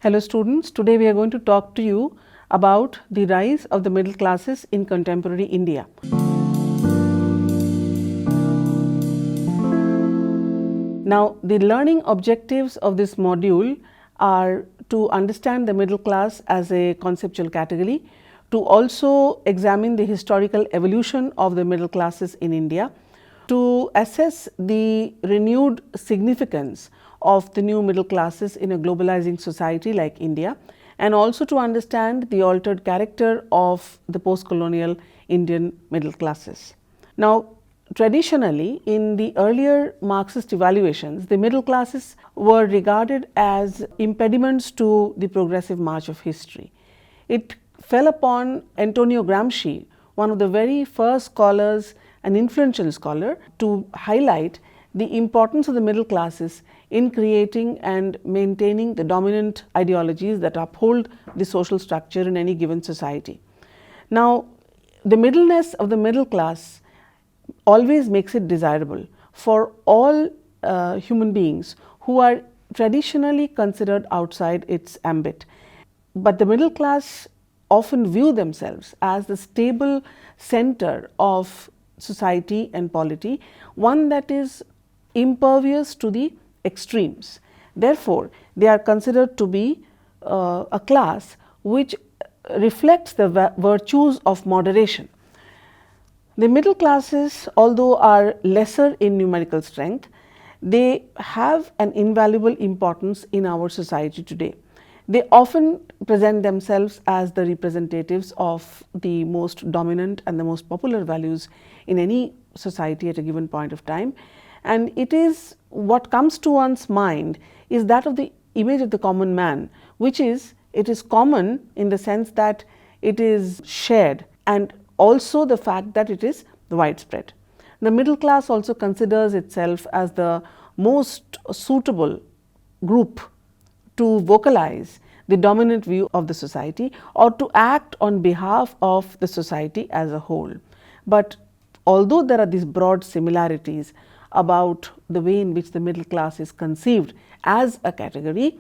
Hello students, today we are going to talk to you about the rise of the middle classes in contemporary India. Now, the learning objectives of this module are to understand the middle class as a conceptual category, to also examine the historical evolution of the middle classes in India, to assess the renewed significance of the new middle classes in a globalizing society like India, and also to understand the altered character of the post-colonial Indian middle classes. Now, traditionally, in the earlier Marxist evaluations, the middle classes were regarded as impediments to the progressive march of history. It fell upon Antonio Gramsci, one of the very first scholars, an influential scholar, to highlight the importance of the middle classes in creating and maintaining the dominant ideologies that uphold the social structure in any given society. Now, the middleness of the middle class always makes it desirable for all human beings who are traditionally considered outside its ambit. But the middle class often view themselves as the stable center of society and polity, one that is impervious to the extremes. Therefore, they are considered to be a class which reflects the virtues of moderation. The middle classes, although are lesser in numerical strength, they have an invaluable importance in our society today. They often present themselves as the representatives of the most dominant and the most popular values in any society at a given point of time. And it is what comes to one's mind is that of the image of the common man, which is, it is common in the sense that it is shared, and also the fact that it is widespread. The middle class also considers itself as the most suitable group to vocalize the dominant view of the society or to act on behalf of the society as a whole. But although there are these broad similarities about the way in which the middle class is conceived as a category,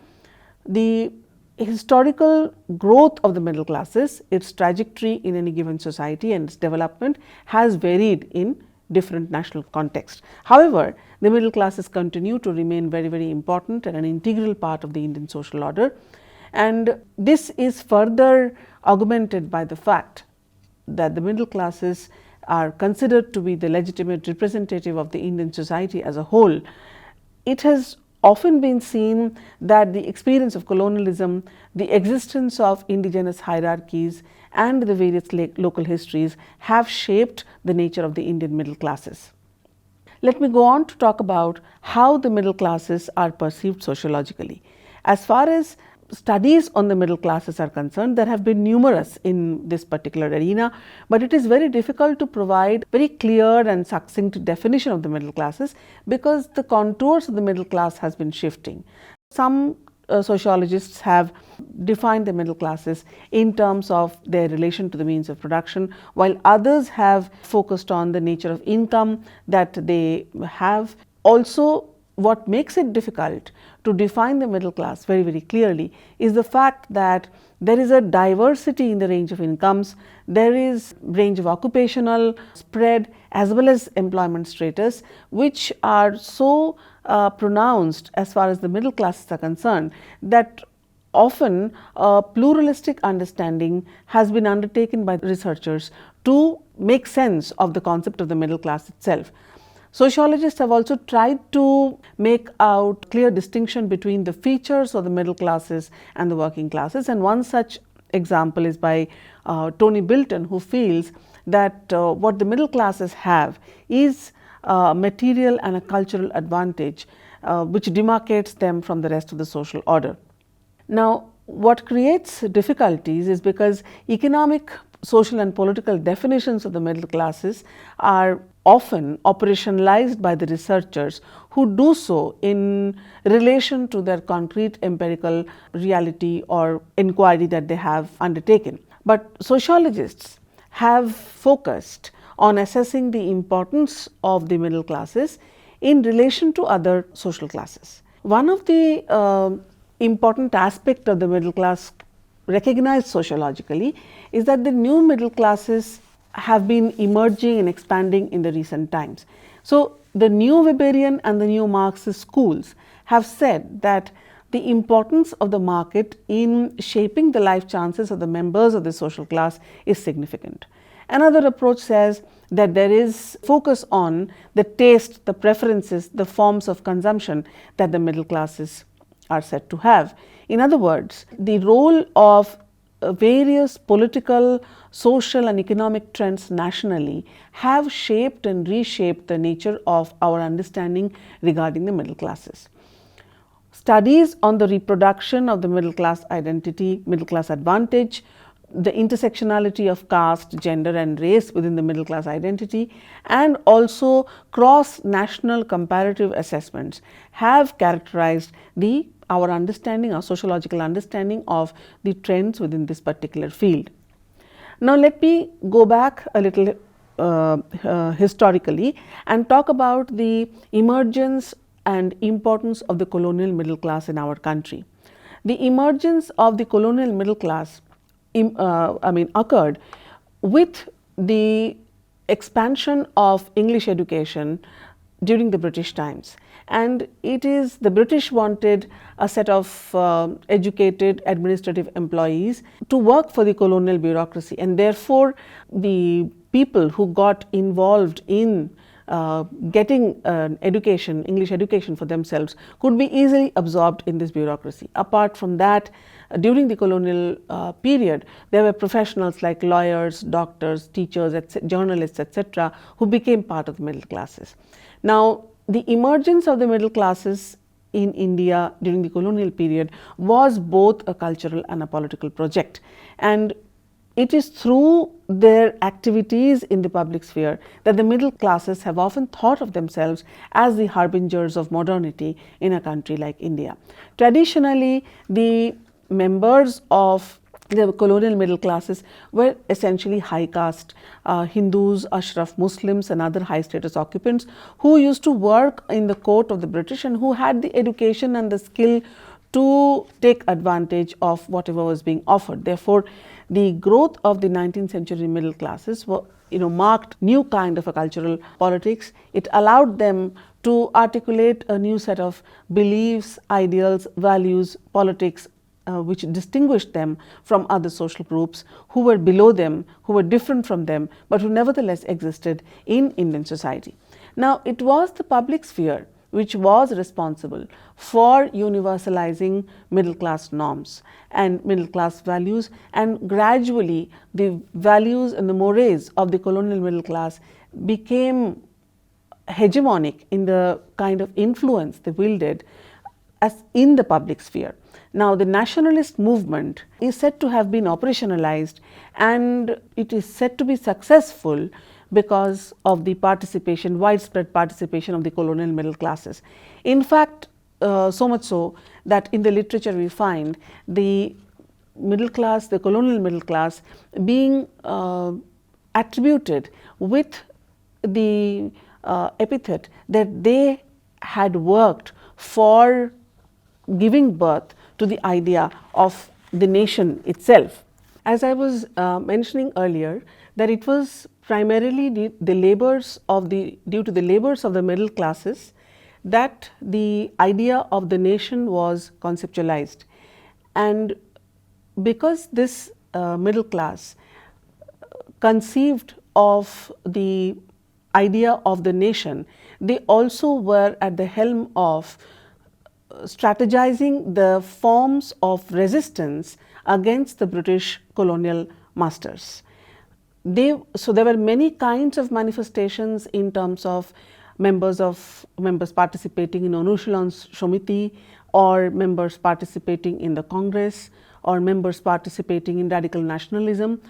the historical growth of the middle classes, its trajectory in any given society and its development has varied in different national contexts. However, the middle classes continue to remain very, very important and an integral part of the Indian social order. And this is further augmented by the fact that the middle classes are considered to be the legitimate representative of the Indian society as a whole. It has often been seen that the experience of colonialism, the existence of indigenous hierarchies and the various local histories have shaped the nature of the Indian middle classes. Let me go on to talk about how the middle classes are perceived sociologically. As far as studies on the middle classes are concerned, there have been numerous in this particular arena, but it is very difficult to provide very clear and succinct definition of the middle classes because the contours of the middle class has been shifting. Some sociologists have defined the middle classes in terms of their relation to the means of production, while others have focused on the nature of income that they have. Also, what makes it difficult to define the middle class very, very clearly is the fact that there is a diversity in the range of incomes, there is range of occupational spread as well as employment status, which are so pronounced as far as the middle classes are concerned that often a pluralistic understanding has been undertaken by researchers to make sense of the concept of the middle class itself. Sociologists have also tried to make out clear distinction between the features of the middle classes and the working classes, and one such example is by Tony Bilton, who feels that what the middle classes have is a material and a cultural advantage which demarcates them from the rest of the social order. Now, what creates difficulties is because economic, social and political definitions of the middle classes are often operationalized by the researchers who do so in relation to their concrete empirical reality or inquiry that they have undertaken. But sociologists have focused on assessing the importance of the middle classes in relation to other social classes. One of the important aspect of the middle class recognized sociologically is that the new middle classes have been emerging and expanding in the recent times. So, the new Weberian and the new Marxist schools have said that the importance of the market in shaping the life chances of the members of the social class is significant. Another approach says that there is focus on the taste, the preferences, the forms of consumption that the middle classes are said to have. In other words, the role of various political, social and economic trends nationally have shaped and reshaped the nature of our understanding regarding the middle classes. Studies on the reproduction of the middle class identity, middle class advantage, the intersectionality of caste, gender and race within the middle class identity, and also cross national comparative assessments have characterized our understanding, our sociological understanding of the trends within this particular field. Now, let me go back a little historically and talk about the emergence and importance of the colonial middle class in our country. The emergence of the colonial middle class occurred with the expansion of English education during the British times, and it is the British wanted a set of educated administrative employees to work for the colonial bureaucracy, and therefore the people who got involved in getting education, English education for themselves could be easily absorbed in this bureaucracy. Apart from that, during the colonial period, there were professionals like lawyers, doctors, teachers, journalists, etc., who became part of the middle classes. Now, the emergence of the middle classes in India during the colonial period was both a cultural and a political project, and it is through their activities in the public sphere that the middle classes have often thought of themselves as the harbingers of modernity in a country like India. Traditionally, the members of the colonial middle classes were essentially high caste Hindus, Ashraf Muslims and other high status occupants who used to work in the court of the British and who had the education and the skill to take advantage of whatever was being offered. Therefore, the growth of the 19th century middle classes marked new kind of a cultural politics. It allowed them to articulate a new set of beliefs, ideals, values, politics, which distinguished them from other social groups who were below them, who were different from them, but who nevertheless existed in Indian society. Now, it was the public sphere which was responsible for universalizing middle class norms and middle class values, and gradually the values and the mores of the colonial middle class became hegemonic in the kind of influence they wielded as in the public sphere. Now, the nationalist movement is said to have been operationalized, and it is said to be successful because of the participation, widespread participation of the colonial middle classes. In fact, so much so that in the literature we find the middle class, the colonial middle class being attributed with the epithet that they had worked for giving birth to the idea of the nation itself. As I was mentioning earlier, that it was primarily due to the labors of the middle classes that the idea of the nation was conceptualized, and because this middle class conceived of the idea of the nation, they also were at the helm of strategizing the forms of resistance against the British colonial masters. So there were many kinds of manifestations in terms of members participating in Anushilan Samiti, or members participating in the Congress, or members participating in radical nationalism.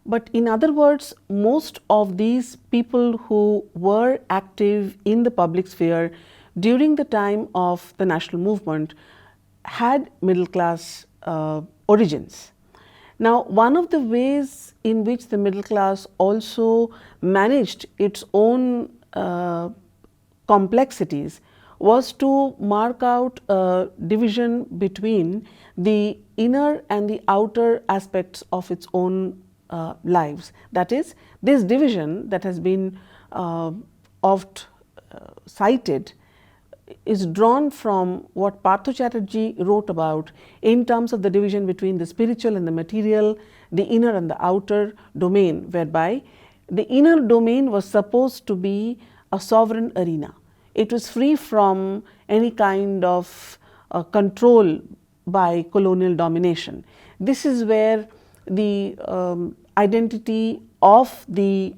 But in other words, most of these people who were active in the public sphere during the time of the national movement had middle class origins. Now, one of the ways in which the middle class also managed its own complexities was to mark out a division between the inner and the outer aspects of its own lives. That is, this division that has been oft cited is drawn from what Partha Chatterjee wrote about in terms of the division between the spiritual and the material, the inner and the outer domain, whereby the inner domain was supposed to be a sovereign arena. It was free from any kind of control by colonial domination. This is where the identity of the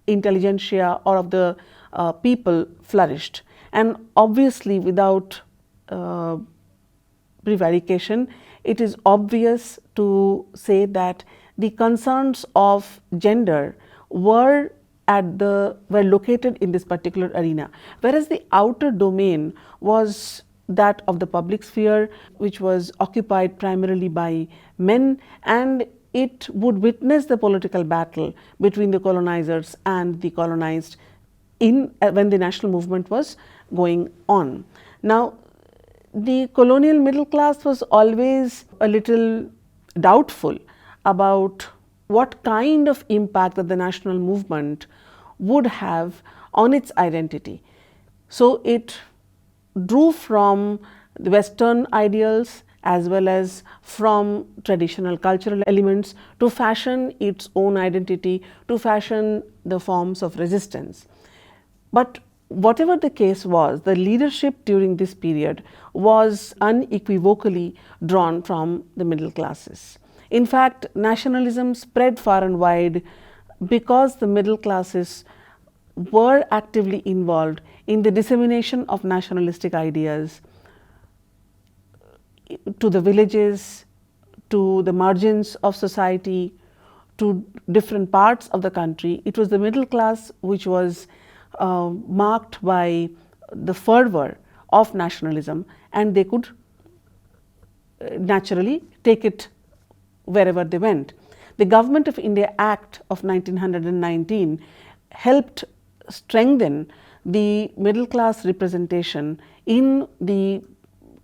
intelligentsia or of the people flourished. And obviously, without prevarication, it is obvious to say that the concerns of gender were located in this particular arena, whereas the outer domain was that of the public sphere, which was occupied primarily by men, and it would witness the political battle between the colonizers and the colonized when the national movement was going on. Now, the colonial middle class was always a little doubtful about what kind of impact that the national movement would have on its identity. So, it drew from the Western ideals as well as from traditional cultural elements to fashion its own identity, to fashion the forms of resistance. But whatever the case was, the leadership during this period was unequivocally drawn from the middle classes. In fact, nationalism spread far and wide because the middle classes were actively involved in the dissemination of nationalistic ideas to the villages, to the margins of society, to different parts of the country. It was the middle class which was marked by the fervor of nationalism, and they could naturally take it wherever they went. The Government of India Act of 1919 helped strengthen the middle class representation in the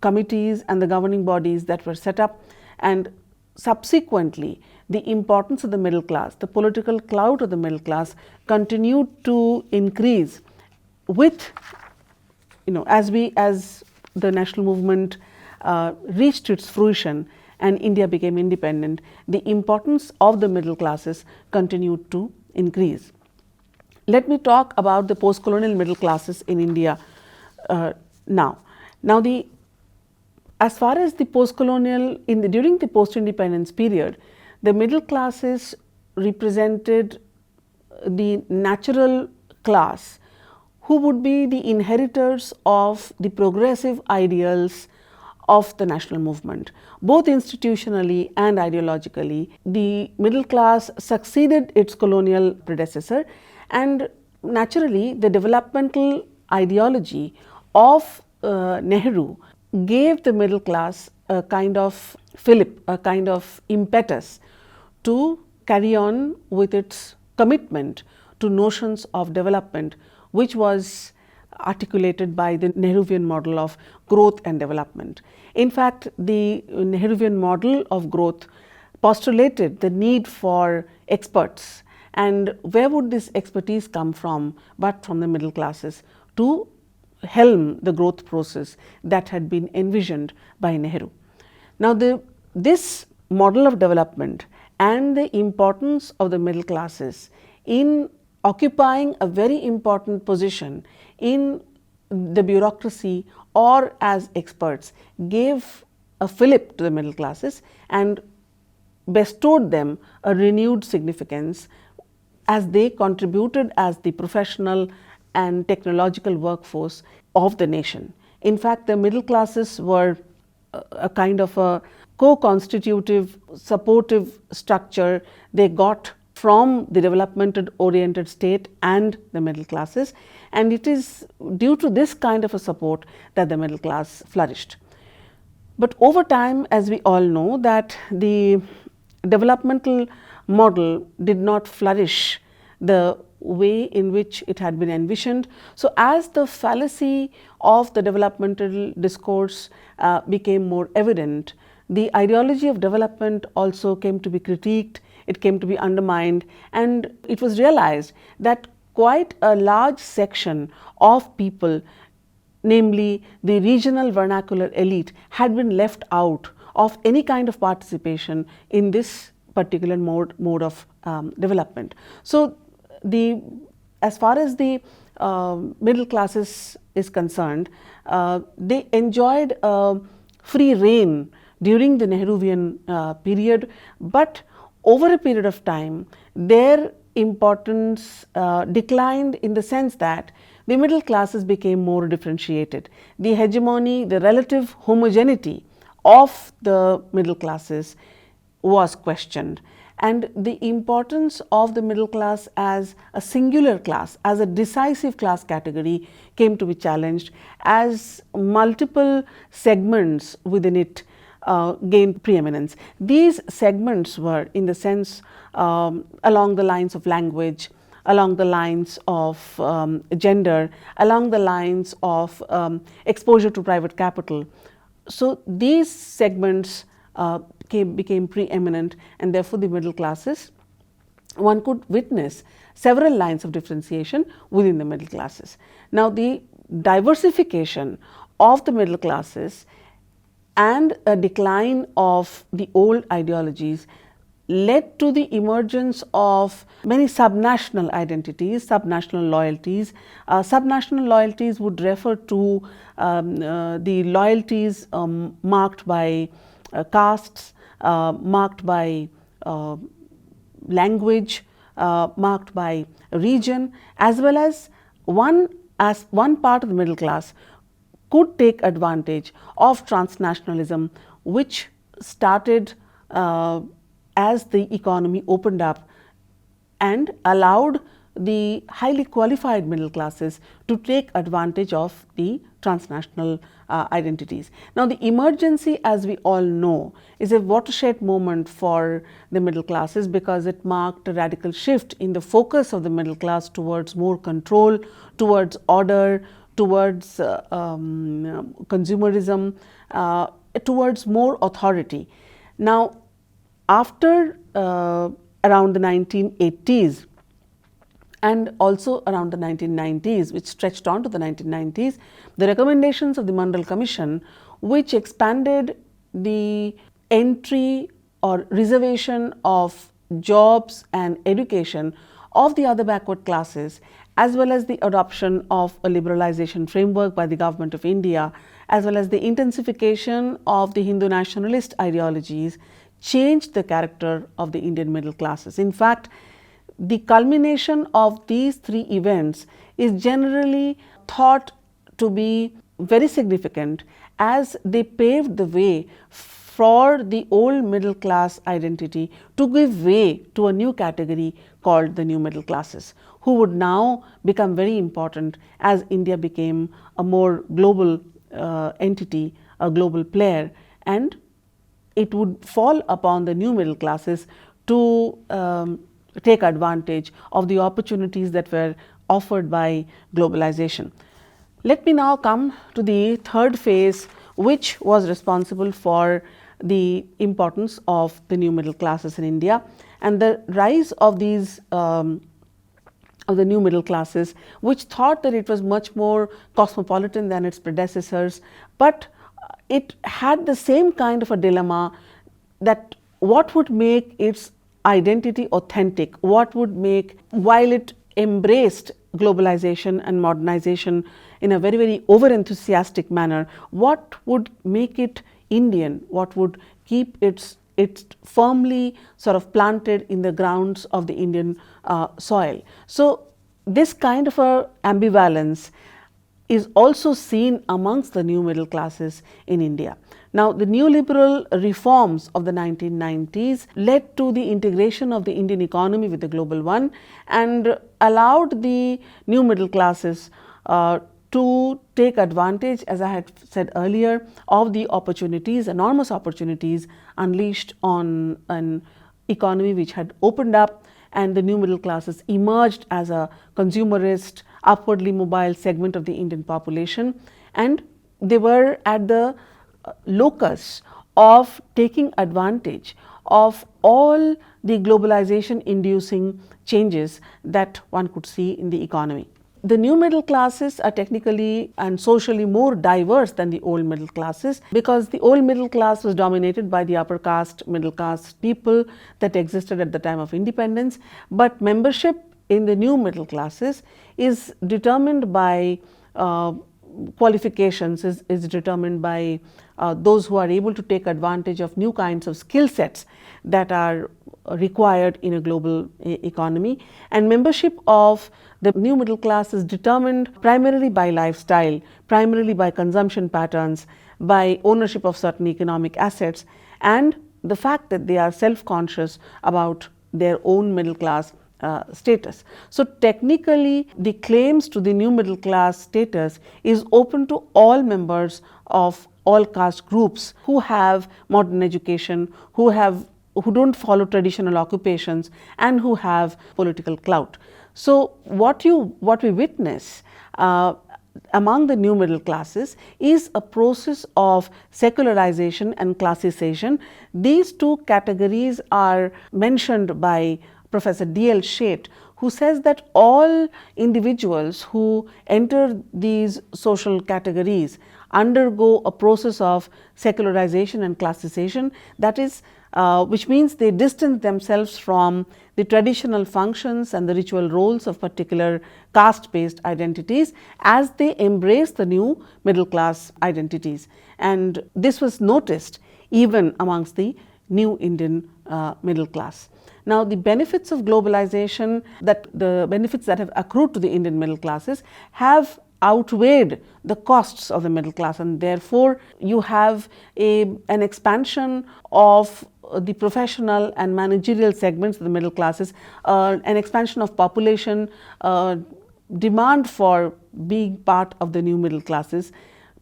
committees and the governing bodies that were set up, and subsequently the importance of the middle class, the political clout of the middle class continued to increase with, as the national movement reached its fruition and India became independent, the importance of the middle classes continued to increase. Let me talk about the post-colonial middle classes in India now. Now, as far as the post-colonial, during the post-independence period, the middle classes represented the natural class who would be the inheritors of the progressive ideals of the national movement. Both institutionally and ideologically, the middle class succeeded its colonial predecessor, and naturally the developmental ideology of Nehru gave the middle class a kind of fillip, a kind of impetus to carry on with its commitment to notions of development, which was articulated by the Nehruvian model of growth and development. In fact, the Nehruvian model of growth postulated the need for experts, and where would this expertise come from but from the middle classes to helm the growth process that had been envisioned by Nehru. Now, this model of development and the importance of the middle classes in occupying a very important position in the bureaucracy or as experts gave a fillip to the middle classes and bestowed them a renewed significance as they contributed as the professional and technological workforce of the nation. In fact, the middle classes were a kind of a co-constitutive supportive structure they got from the development oriented state and the middle classes, and it is due to this kind of a support that the middle class flourished. But over time, as we all know, that the developmental model did not flourish the way in which it had been envisioned. So, as the fallacy of the developmental discourse became more evident, the ideology of development also came to be critiqued, it came to be undermined, and it was realized that quite a large section of people, namely the regional vernacular elite, had been left out of any kind of participation in this particular mode of development. So, as far as the middle classes is concerned, they enjoyed free reign during the Nehruvian period, but over a period of time their importance declined, in the sense that the middle classes became more differentiated. The hegemony, the relative homogeneity of the middle classes was questioned, and the importance of the middle class as a singular class, as a decisive class category, came to be challenged as multiple segments within it gained preeminence. These segments were, in the sense, along the lines of language, along the lines of gender, along the lines of exposure to private capital. So, these segments became preeminent, and therefore, the middle classes, one could witness several lines of differentiation within the middle classes. Now, the diversification of the middle classes and a decline of the old ideologies led to the emergence of many subnational identities, subnational loyalties. Subnational loyalties would refer to the loyalties marked by castes, marked by language, marked by region, as well as one part of the middle class could take advantage of transnationalism, which started as the economy opened up and allowed the highly qualified middle classes to take advantage of the transnational identities. Now, the emergency, as we all know, is a watershed moment for the middle classes, because it marked a radical shift in the focus of the middle class towards more control, towards order, towards consumerism, towards more authority. Now, after around the 1980s and also around the 1990s, which stretched on to the 1990s, the recommendations of the Mandal Commission, which expanded the entry or reservation of jobs and education of the other backward classes, as well as the adoption of a liberalization framework by the Government of India, as well as the intensification of the Hindu nationalist ideologies, changed the character of the Indian middle classes. In fact, the culmination of these three events is generally thought to be very significant, as they paved the way for the old middle class identity to give way to a new category called the new middle classes, who would now become very important as India became a more global entity, a global player, and it would fall upon the new middle classes to take advantage of the opportunities that were offered by globalization. Let me now come to the third phase, which was responsible for the importance of the new middle classes in India and the rise of these of the new middle classes, which thought that it was much more cosmopolitan than its predecessors, but it had the same kind of a dilemma, that what would make its identity authentic, what would make, while it embraced globalization and modernization in a very, very over enthusiastic manner, what would make it Indian, what would keep it firmly sort of planted in the grounds of the Indian soil. So, this kind of a ambivalence is also seen amongst the new middle classes in India. Now, the neoliberal reforms of the 1990s led to the integration of the Indian economy with the global one and allowed the new middle classes to take advantage, as I had said earlier, of the opportunities, enormous opportunities unleashed on an economy which had opened up and the new middle classes emerged as a consumerist, upwardly mobile segment of the Indian population, and they were at the locus of taking advantage of all the globalization inducing changes that one could see in the economy. The new middle classes are technically and socially more diverse than the old middle classes, because the old middle class was dominated by the upper caste, middle caste people that existed at the time of independence, but membership in the new middle classes is determined by qualifications, is determined by those who are able to take advantage of new kinds of skill sets that are required in a global economy. And membership of the new middle class is determined primarily by lifestyle, primarily by consumption patterns, by ownership of certain economic assets, and the fact that they are self-conscious about their own middle class status. So, technically the claims to the new middle class status is open to all members of all caste groups who have modern education, who do not follow traditional occupations, and who have political clout. So, what we witness among the new middle classes is a process of secularization and classicization. These two categories are mentioned by Professor D.L. Sheth, who says that all individuals who enter these social categories undergo a process of secularization and classicization, that is, which means they distance themselves from the traditional functions and the ritual roles of particular caste-based identities as they embrace the new middle class identities. And this was noticed even amongst the new Indian middle class. Now, the benefits of globalization, the benefits that have accrued to the Indian middle classes have outweighed the costs of the middle class, and therefore you have an expansion of the professional and managerial segments of the middle classes, an expansion of population, demand for being part of the new middle classes,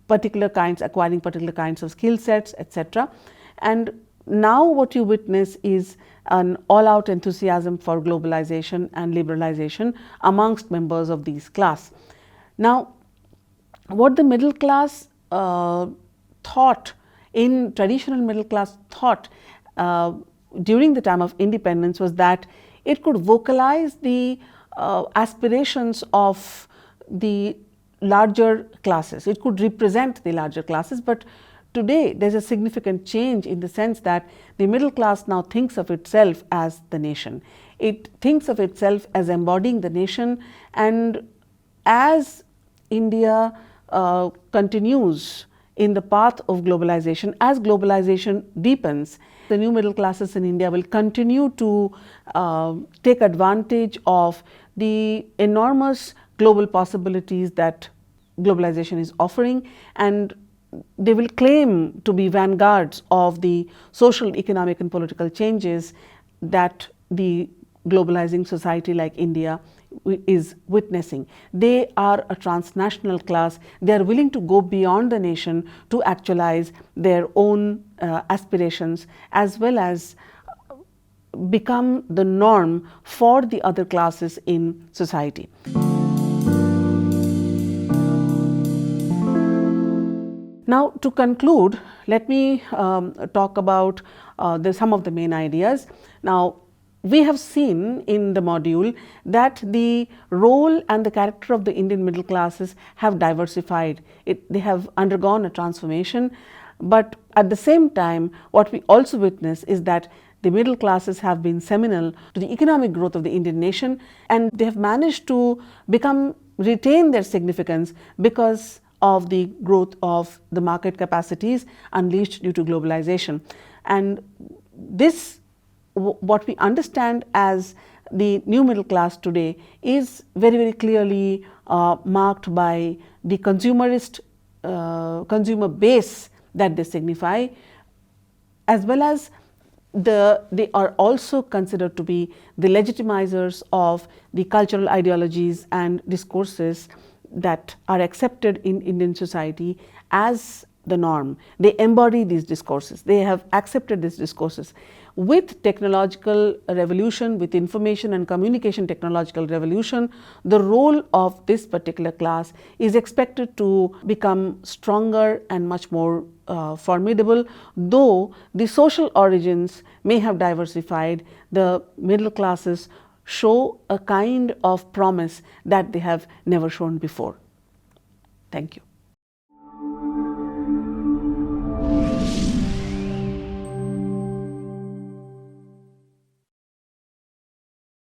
acquiring particular kinds of skill sets, etc. And now what you witness is an all-out enthusiasm for globalization and liberalization amongst members of these class. Now, what the middle class thought, in traditional middle class thought during the time of independence, was that it could vocalize the aspirations of the larger classes. It could represent the larger classes, but today there is a significant change in the sense that the middle class now thinks of itself as the nation. It thinks of itself as embodying the nation, and as India continues in the path of globalization, as globalization deepens, the new middle classes in India will continue to take advantage of the enormous global possibilities that globalization is offering, and they will claim to be vanguards of the social, economic and political changes that the globalizing society like India is witnessing. They are a transnational class. They are willing to go beyond the nation to actualize their own aspirations, as well as become the norm for the other classes in society. Now, to conclude, let me talk about some of the main ideas. Now, we have seen in the module that the role and the character of the Indian middle classes have diversified. They have undergone a transformation, but at the same time, what we also witness is that the middle classes have been seminal to the economic growth of the Indian nation, and they have managed to retain their significance because of the growth of the market capacities unleashed due to globalization. And this, what we understand as the new middle class today, is very, very clearly marked by the consumerist consumer base that they signify, as well as they are also considered to be the legitimizers of the cultural ideologies and discourses that are accepted in Indian society as the norm. They embody these discourses. They have accepted these discourses. With technological revolution, with information and communication technological revolution, the role of this particular class is expected to become stronger and much more formidable. Though the social origins may have diversified, the middle classes show a kind of promise that they have never shown before. Thank you.